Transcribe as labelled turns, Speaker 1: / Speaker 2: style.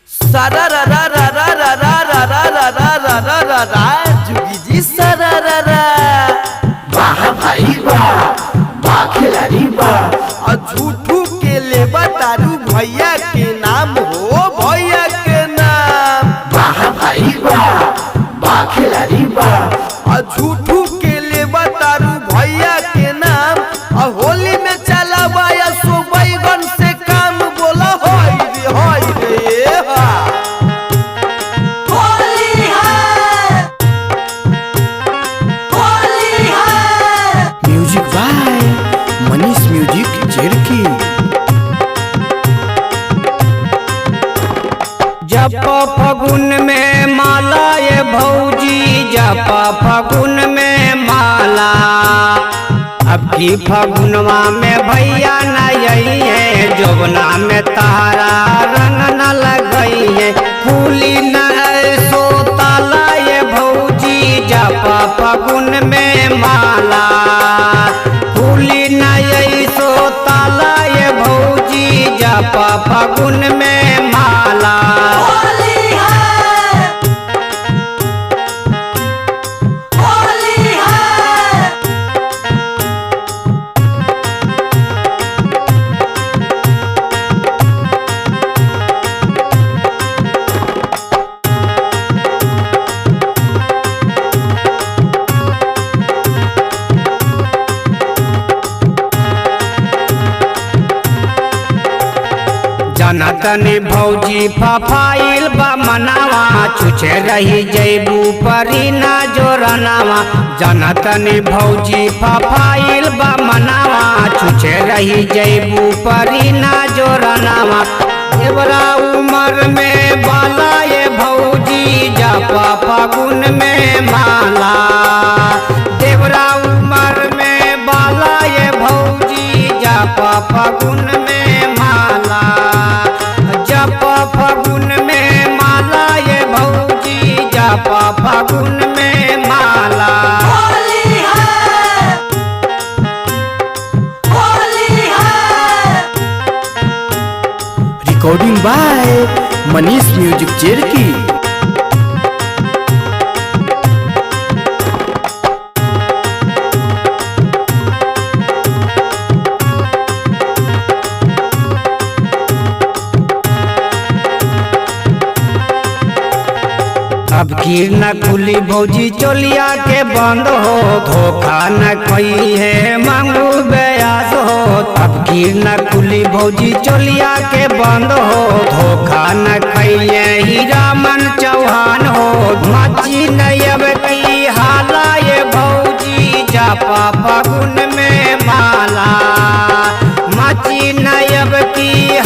Speaker 1: सारा रा रा रा रा रा रा रा रा रा रा रा रा रा रा जुगी जी सारा रा रा।
Speaker 2: वाह भाई वाह खिलाड़ी वाह।
Speaker 1: झूठू के ले बतारू भैया के नाम हो भैया के नाम।
Speaker 2: वाह भाई वाह खिलाड़ी वाह।
Speaker 1: झूठू के ले बतारू भैया के नाम। होली में चला बाया सो बैगन से काम बोला होई रे हा।
Speaker 3: होली है होली है।
Speaker 2: Music by Manish music Jhirki.
Speaker 4: जप फगुन में माला ये भौजी जप फगुन में माला। अब की फगुनवा में भैया नई है जोबना में तारा रंग न लगई है। फूली न सो ताला ये भौजी जप फगुन में माला। फूली न सो ताला ये भौजी जप फगुन में माला।
Speaker 3: होली है होली है।
Speaker 4: जनतनी भौजी फफाइल बा मनावा छुछे रही जैबू परी ना जोरनावा। जनतनी भौजी फफाइल बा मनावा छुछे रही जैबू परी ना जोरनावा। एवरा उमर में बाला ये भौजी जपा फगुन में माला। देवरा उमर में बाला ये भौजी जपा फगुन में माला। जप फगुन में माला ये भौजी जप फगुन में माला।
Speaker 3: होली है होली है।
Speaker 2: Recording by Manish music Jhirki.
Speaker 4: अब कीर न खुली भौजी चोलिया के बंद हो। धोखा न कही है मांगू बयास हो। अब कीर न खुली भौजी चोलिया के बंद हो। धोखा न कहिए हीरा मन चौहान हो। मची नयब की हाला ये भौजी जपा फगुन में माला। मची नयब की